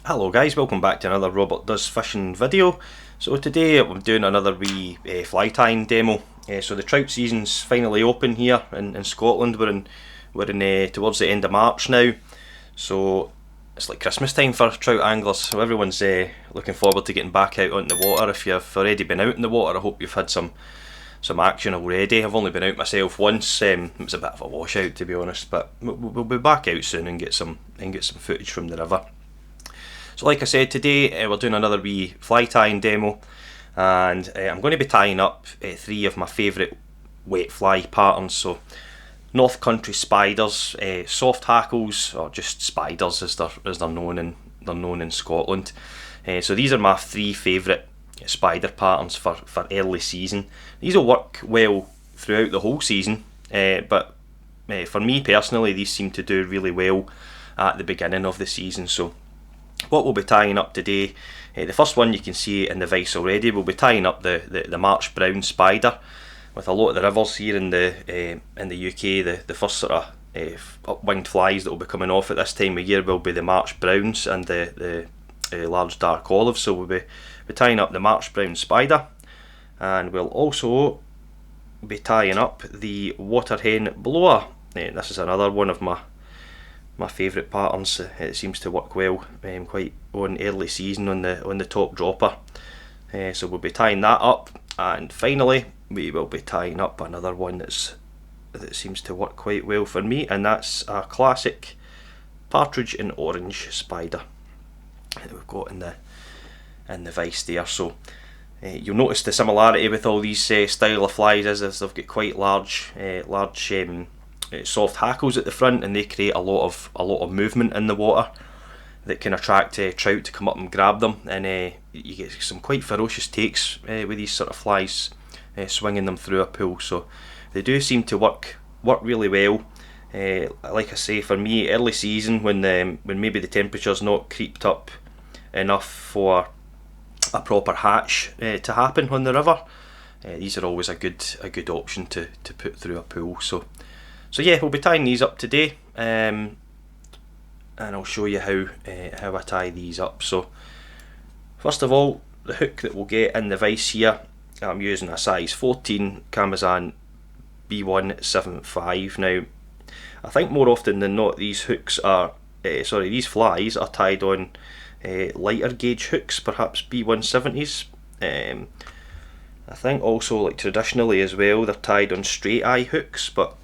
Hello guys, welcome back to another Robert Does Fishing video. So today I'm doing another wee fly tying demo. So the trout season's finally open here in Scotland. We're in towards the end of March now. So it's like Christmas time for trout anglers. So everyone's looking forward to getting back out on the water. If you've already been out in the water, I hope you've had some action already. I've only been out myself once. It was a bit of a washout, to be honest, but we'll be back out soon and get some footage from the river. So like I said, today we're doing another wee fly tying demo, and I'm going to be tying up three of my favourite wet fly patterns. So North Country spiders, soft hackles, or just spiders as they're known in Scotland. So these are my three favourite spider patterns for early season. These will work well throughout the whole season, but for me personally, these seem to do really well at the beginning of the season. So what we'll be tying up today, the first one you can see in the vise already, we'll be tying up the March brown spider. With a lot of the rivers here in the UK, the first sort of up-winged flies that will be coming off at this time of year will be the March browns and the large dark olives. So we'll be tying up the March brown spider, and we'll also be tying up the Waterhen Bloa. This is another one of my favourite patterns. It seems to work well quite on early season on the top dropper. So we'll be tying that up, and finally we will be tying up another one that seems to work quite well for me, and that's a classic Partridge in orange spider that we've got in the vise there. So you'll notice the similarity with all these style of flies is they've got quite large soft hackles at the front, and they create a lot of movement in the water that can attract trout to come up and grab them, and you get some quite ferocious takes with these sort of flies swinging them through a pool. So they do seem to work really well. Like I say, for me, early season when maybe the temperature's not creeped up enough for a proper hatch to happen on the river, these are always a good option to put through a pool. So yeah, we'll be tying these up today, and I'll show you how I tie these up. So first of all, the hook that we'll get in the vise here, I'm using a size 14 Kamasan B175. Now, I think more often than not these hooks are, these flies are tied on lighter gauge hooks, perhaps B170s. I think also, like traditionally as well, they're tied on straight eye hooks, but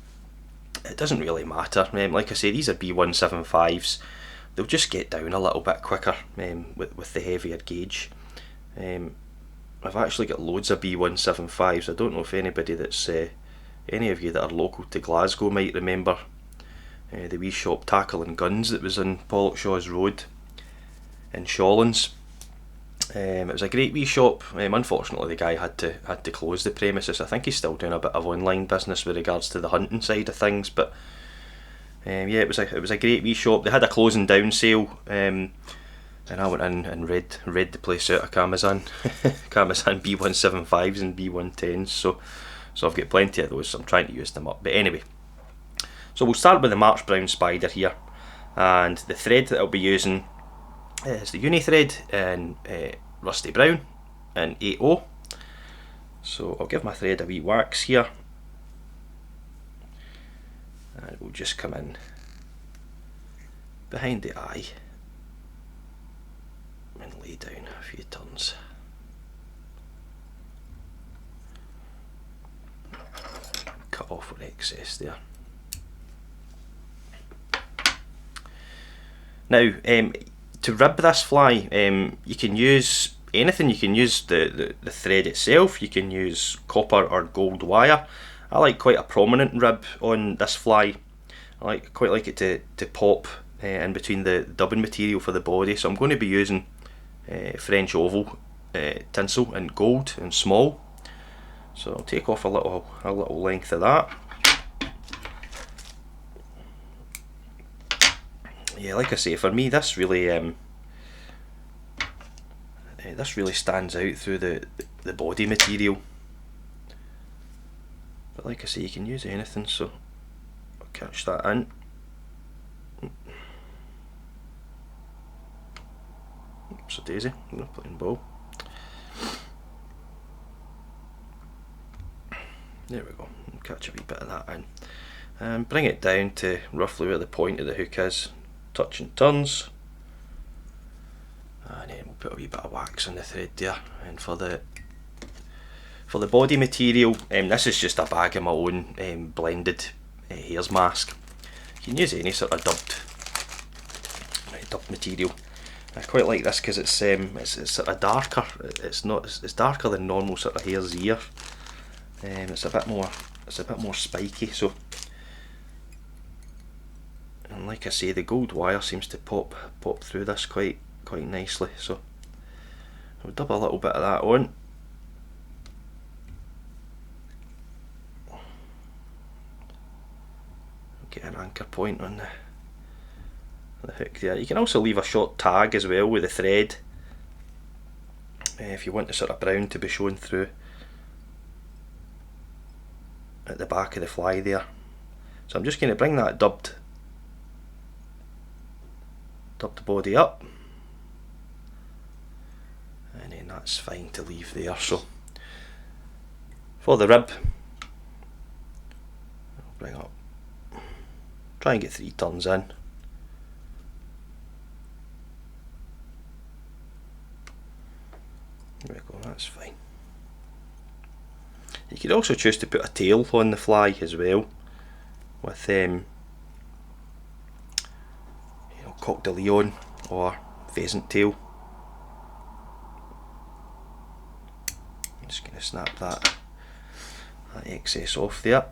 it doesn't really matter. Like I say, these are B175s. They'll just get down a little bit quicker with the heavier gauge. I've actually got loads of B175s. I don't know if anybody any of you that are local to Glasgow might remember the wee shop Tackle and Guns that was on Pollockshaw's Road in Shawlands. It was a great wee shop. Unfortunately, the guy had to close the premises. I think he's still doing a bit of online business with regards to the hunting side of things. But yeah, it was a great wee shop. They had a closing down sale, and I went in and read the place out of Kamasan B175s and B110s. So I've got plenty of those. So I'm trying to use them up. But anyway, so we'll start with the March brown spider here, and the thread that I'll be using is the uni thread in rusty brown and 8O. So I'll give my thread a wee wax here, and we'll just come in behind the eye and lay down a few turns. Cut off what excess there. Now, to rib this fly, you can use anything. You can use the thread itself, you can use copper or gold wire. I like quite a prominent rib on this fly. I quite like it to pop in between the dubbing material for the body, so I'm going to be using French oval tinsel in gold and small. So I'll take off a little length of that. Yeah, like I say, for me this really stands out through the body material. But like I say, you can use anything, so I'll catch that in. whoopsie daisy, I'm playing ball. There we go, catch a wee bit of that in. And bring it down to roughly where the point of the hook is, touch and turns. And then we'll put a wee bit of wax on the thread there. And for the body material, this is just a bag of my own blended hares mask. You can use any sort of dubbed material. I quite like this because it's sort of darker. It's darker than normal sort of hare's ear. It's a bit more spiky. So, and like I say, the gold wire seems to pop through this quite nicely. So I'll dub a little bit of that on. Get an anchor point on the hook there. You can also leave a short tag as well with the thread if you want the sort of brown to be shown through at the back of the fly there. So I'm just going to bring that dubbed body up, and then that's fine to leave there. So for the rib, I'll bring up, try and get 3 turns in. There we go, that's fine. You could also choose to put a tail on the fly as well, with coq de leon or pheasant tail. I'm just going to snap that excess off there.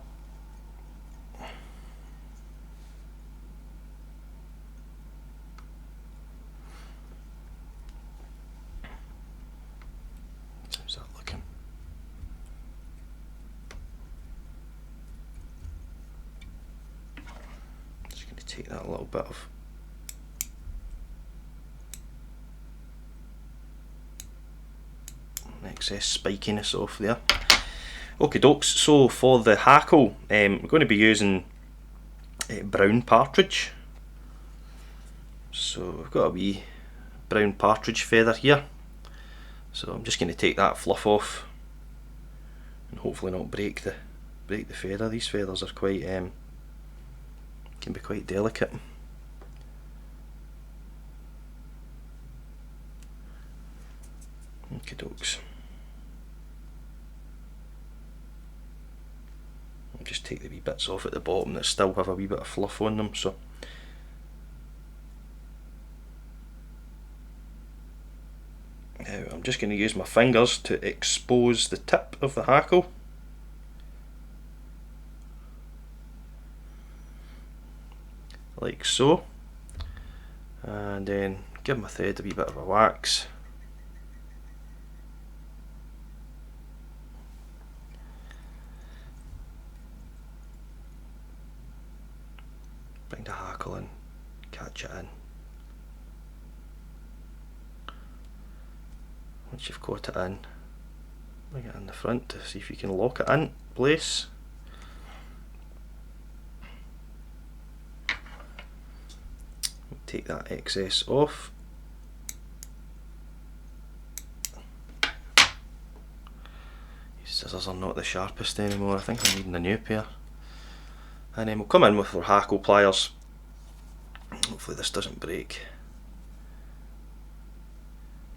How's that looking? Just going to take that little bit of excess spikiness off there. Okay dokes, so for the hackle, we're going to be using brown partridge. So we've got a wee brown partridge feather here. So I'm just going to take that fluff off and hopefully not break the feather. These feathers are quite can be quite delicate. Okay dokes. I'll just take the wee bits off at the bottom that still have a wee bit of fluff on them. So now I'm just going to use my fingers to expose the tip of the hackle. Like so. And then give my thread a wee bit of a wax. Bring the hackle in, catch it in. Once you've caught it in, bring it in the front to see if you can lock it in place. Take that excess off. These scissors are not the sharpest anymore. I think I'm needing a new pair. And then we'll come in with our hackle pliers. Hopefully this doesn't break.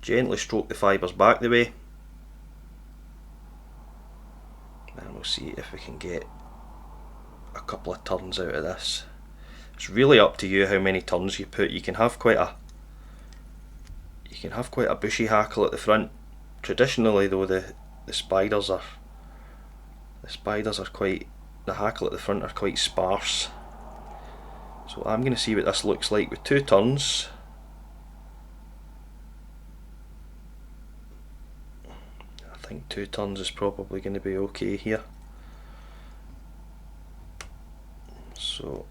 Gently stroke the fibres back the way, and we'll see if we can get a couple of turns out of this. It's really up to you how many turns you put. You can have quite a bushy hackle at the front. Traditionally though, the hackle at the front are quite sparse. So I'm going to see what this looks like with 2 turns. I think 2 turns is probably going to be okay here. So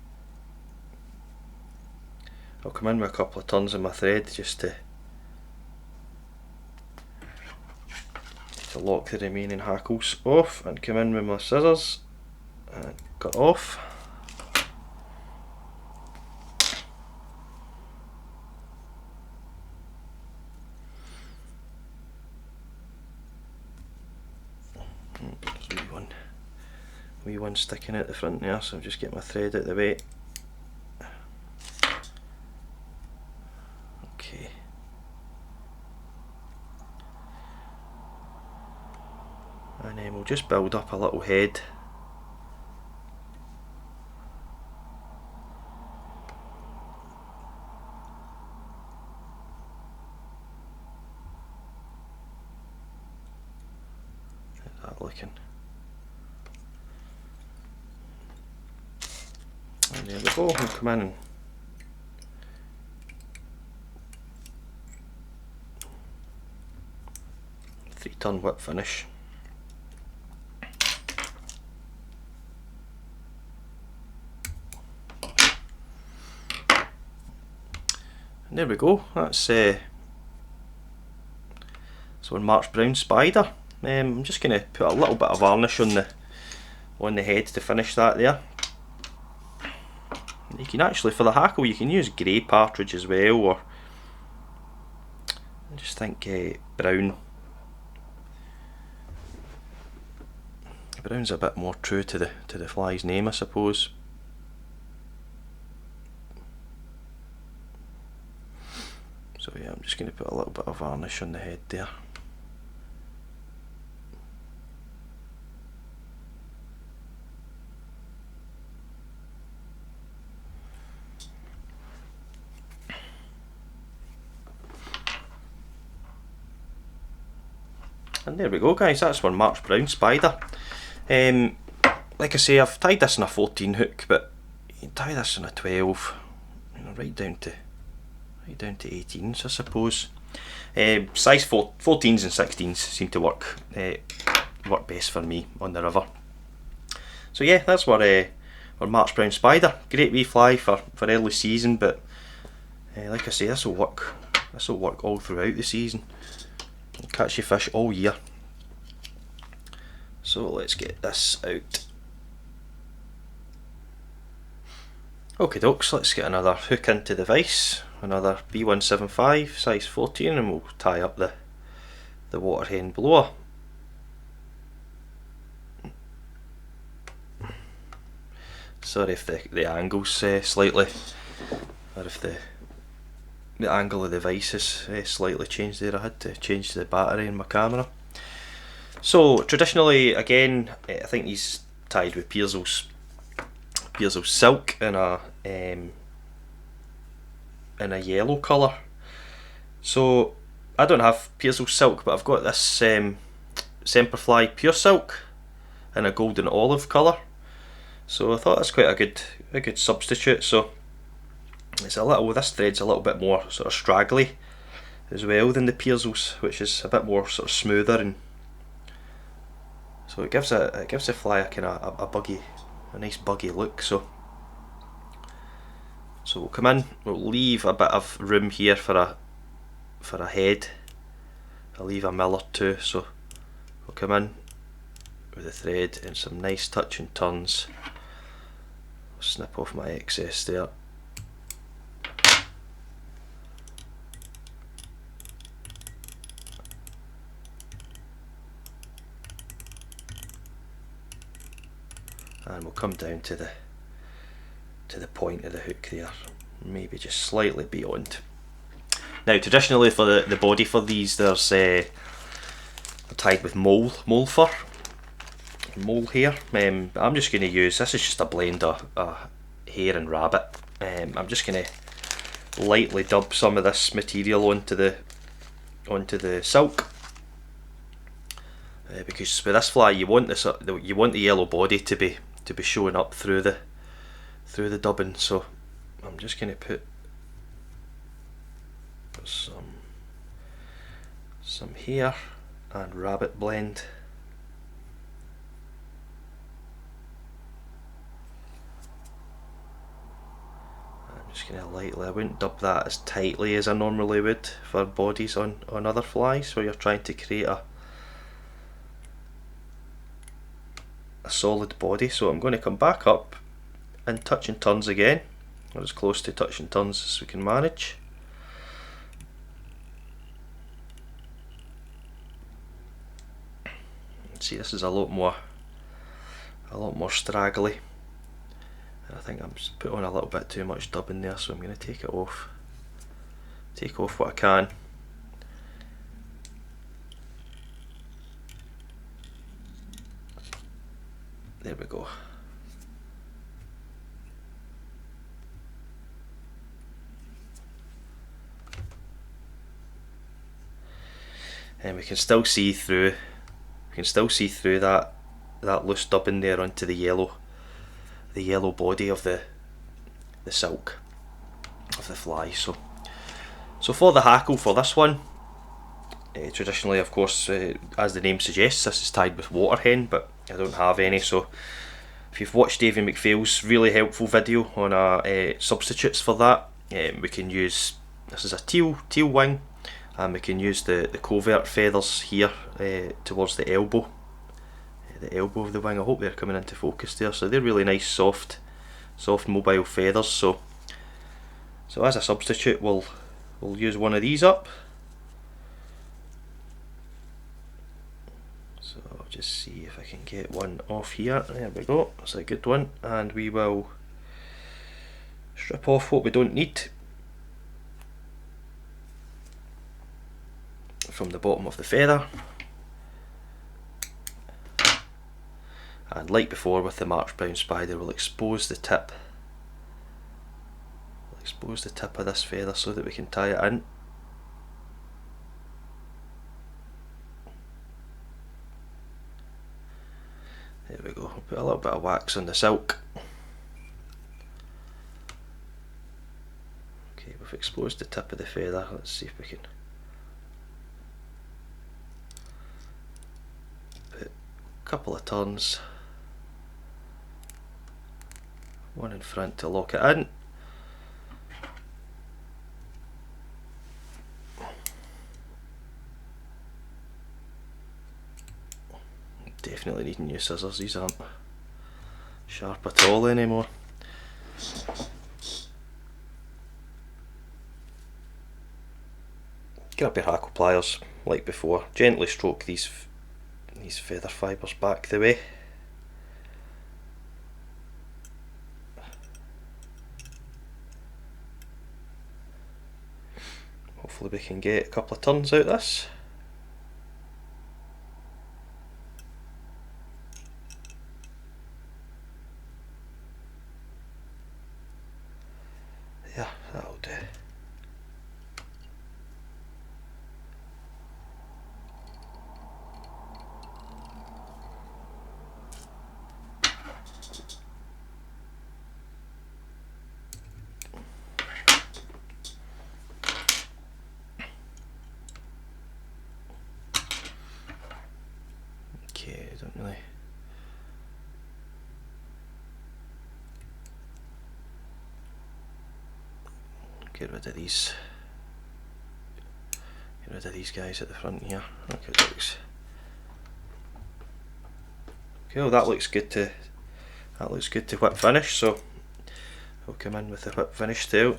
I'll come in with a couple of turns of my thread just to lock the remaining hackles off, and come in with my scissors and cut off. one sticking out the front there, so I'll just get my thread out of the way. Okay. And then we'll just build up a little head. How's that looking? And there we go, we'll come in and three-turn whip finish. And there we go, that's so March Brown Spider. I'm just going to put a little bit of varnish on the head to finish that there. You can actually, for the hackle, you can use grey partridge as well, or I just think brown. Brown's a bit more true to the fly's name, I suppose. So yeah, I'm just going to put a little bit of varnish on the head there. And there we go, guys, that's one March Brown Spider. Like I say, I've tied this in a 14 hook, but you can tie this in a 12, you know, right down to 18s, I suppose. Size 14s and 16s seem to work best for me on the river. So yeah, that's our March Brown Spider. Great wee fly for early season, but like I say, this will work all throughout the season. Catch your fish all year. So let's get this out. Okay dokes, let's get another hook into the vise, another B175 size 14, and we'll tie up the Waterhen Bloa. Sorry if the angle's slightly, or if the angle of the vise is slightly changed there. I had to change the battery in my camera. So traditionally, again, I think he's tied with Pearsall's silk in a yellow colour. So I don't have Pearsall's silk, but I've got this Semperfli pure silk in a golden olive colour. So I thought that's quite a good substitute. So it's this thread's a little bit more sort of straggly as well than the Pearsall's, which is a bit more sort of smoother, and so it gives the fly a kind of a nice buggy look. So we'll come in, we'll leave a bit of room here for a head. I'll leave a mill or two, so we'll come in with the thread and some nice touch and turns. I'll snip off my excess there. And we'll come down to the point of the hook there, maybe just slightly beyond. Now traditionally for the body for these, there's they're tied with mole fur, mole hair. I'm just going to use, this is just a blend of hare and rabbit. I'm just going to lightly dub some of this material onto the silk. Because with this fly, you want the yellow body to be showing up through the dubbing. So I'm just going to put some hare and rabbit blend. I'm just going to lightly, I wouldn't dub that as tightly as I normally would for bodies on other flies where you're trying to create a solid body. So I'm going to come back up and touch and turns again, or as close to touch and turns as we can manage. See, this is a lot more a lot more straggly. I think I'm just put on a little bit too much dubbing there, so I'm going to take it off. Take off what I can. There we go. And we can still see through. We can still see through that loose dubbing there onto the yellow body of the silk of the fly. So for the hackle for this one, traditionally, of course, as the name suggests, this is tied with waterhen, but I don't have any. So if you've watched Davy McPhail's really helpful video on substitutes for that, we can use, this is a teal wing, and we can use the covert feathers here towards the elbow of the wing. I hope they're coming into focus there. So they're really nice, soft mobile feathers. So as a substitute, we'll use one of these up. So I'll just see if I can get one off here. There we go, that's a good one. And we will strip off what we don't need from the bottom of the feather. And like before with the March Brown Spider, we'll expose the tip. We'll expose the tip of this feather so that we can tie it in. There we go. We'll put a little bit of wax on the silk. Okay, we've exposed the tip of the feather. Let's see if we can put a couple of turns. One in front to lock it in. Definitely need new scissors, these aren't sharp at all anymore. Grab your hackle pliers like before, gently stroke these feather fibres back the way. Hopefully we can get a couple of turns out of this. Yeah, that'll do. Okay, I don't really. Get rid of these. Get rid of these guys at the front here. Okay, that looks. Okay, well, that looks good to whip finish. So we'll come in with the whip finish tail.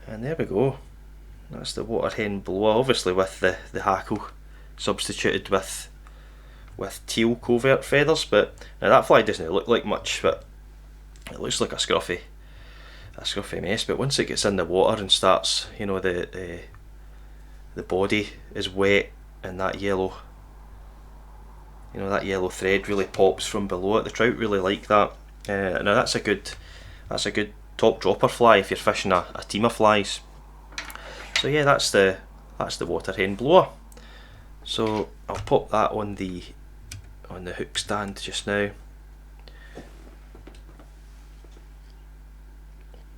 And there we go. That's the Waterhen Bloa, obviously with the hackle substituted with teal covert feathers. But now that fly doesn't look like much, but it looks like a scruffy mess. But once it gets in the water and starts, you know, the body is wet and that yellow, you know, that yellow thread really pops from below it. The trout really like that. Now that's a good top dropper fly if you're fishing a team of flies. So yeah, that's the Waterhen Bloa. So I'll pop that on the hook stand just now.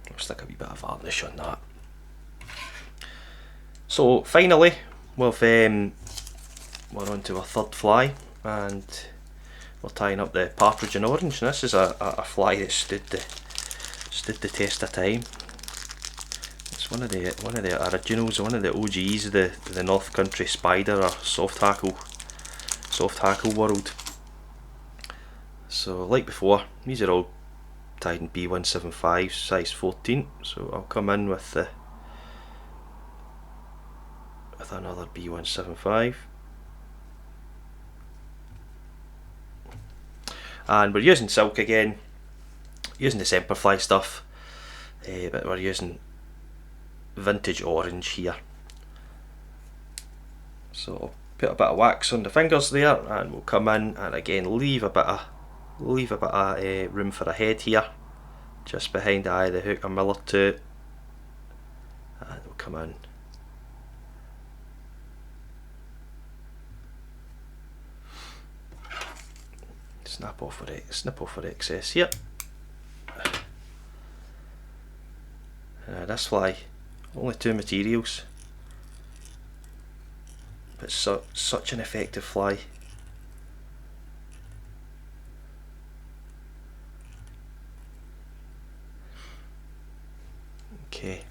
I'll stick a wee bit of varnish on that. So finally, we're on to our third fly, and we're tying up the Partridge in Orange. And this is a fly that stood the test of time. It's one of the originals, one of the OGs of the North Country Spider or soft hackle world. So So like before, these are all tied in B175 size 14, so I'll come in with another B175, and we're using silk again, using the Semperfli stuff, but we're using vintage orange here. So I'll put a bit of wax on the fingers there, and we'll come in and again leave a bit of room for a head here, just behind the eye of the hook, a mill or two, and we'll come in. Snip off with excess here. This fly, only 2 materials, but such an effective fly. Okay,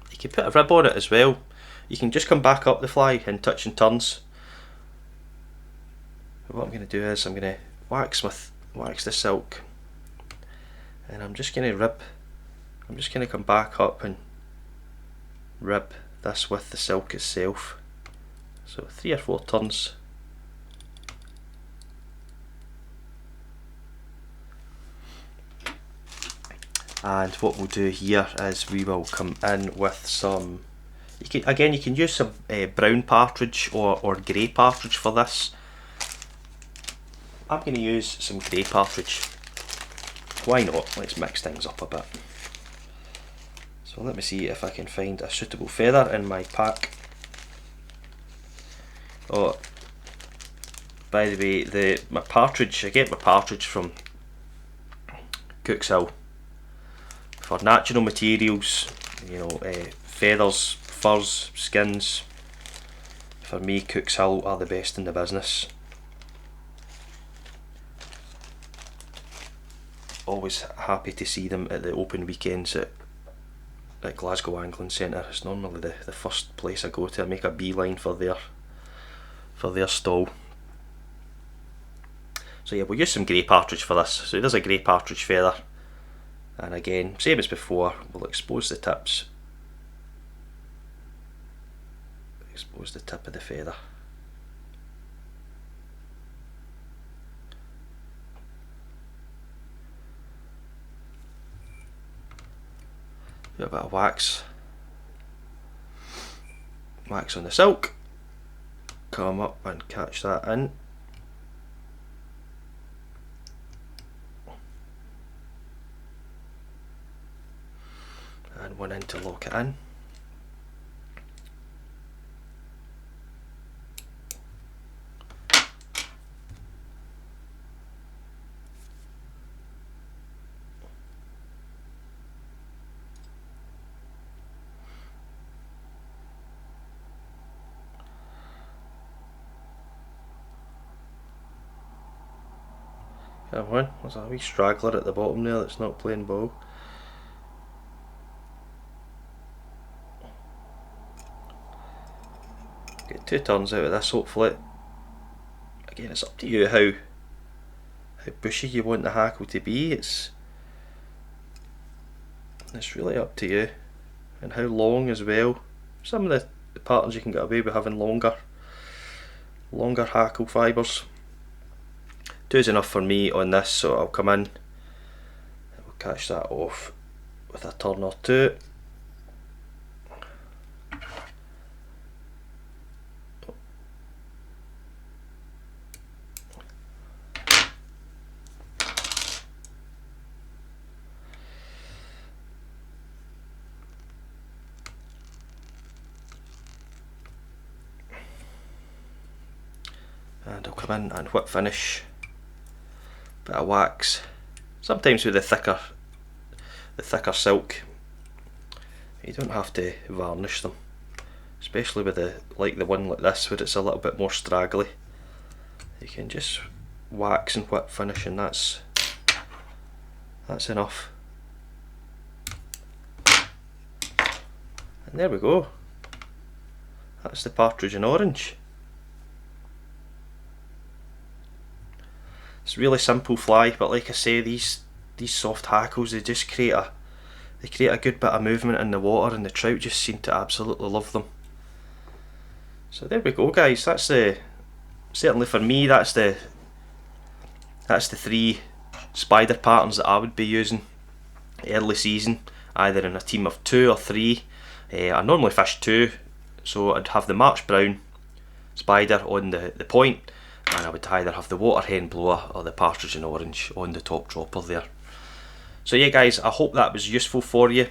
you can put a rib on it as well. You can just come back up the fly and touch and turns. But what I'm going to do is I'm going to wax the silk, and I'm just going to come back up and rib this with the silk itself. So 3 or 4 turns. And what we'll do here is we will come in with some, you can use some brown partridge or grey partridge for this. I'm going to use some grey partridge. Why not? Let's mix things up a bit. So let me see if I can find a suitable feather in my pack. Oh, by the way, my partridge, I get my partridge from Cook's Hill. For natural materials, you know, feathers, furs, skins, for me Cook's Hill are the best in the business. Always happy to see them at the open weekends at Glasgow Angling Centre. It's normally the first place I go to. I make a beeline for their stall. So yeah, we'll use some grey partridge for this. So there's a grey partridge feather, and again, same as before, we'll expose the tips. Expose the tip of the feather. Do a bit of wax on the silk, come up and catch that in, and one in to lock it in. Come on, there's a wee straggler at the bottom there that's not playing ball. Get 2 turns out of this hopefully. Again, it's up to you how bushy you want the hackle to be. It's really up to you, and how long as well. Some of the patterns you can get away with having longer hackle fibres. 2 is enough for me on this, so I'll come in and we'll catch that off with a turn or 2. And I'll come in and whip finish. Bit of wax. Sometimes with the thicker silk, you don't have to varnish them, especially with the one like this where it's a little bit more straggly. You can just wax and whip finish, and that's enough. And there we go. That's the partridge in orange. It's a really simple fly, but like I say, these soft hackles, they just create a good bit of movement in the water, and the trout just seem to absolutely love them. So there we go, guys. That's certainly for me, that's the 3 spider patterns that I would be using early season, either in a team of 2 or 3. I normally fish 2, so I'd have the March Brown spider on the point, and I would either have the Waterhen Bloa or the Partridge in Orange on the top dropper there. So yeah, guys, I hope that was useful for you.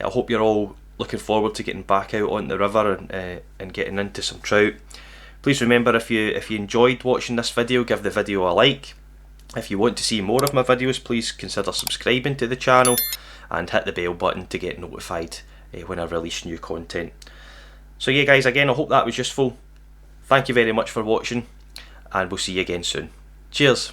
I hope you're all looking forward to getting back out on the river and getting into some trout. Please remember, if you enjoyed watching this video, give the video a like. If you want to see more of my videos, please consider subscribing to the channel and hit the bell button to get notified when I release new content. So yeah, guys, again, I hope that was useful. Thank you very much for watching, and we'll see you again soon. Cheers.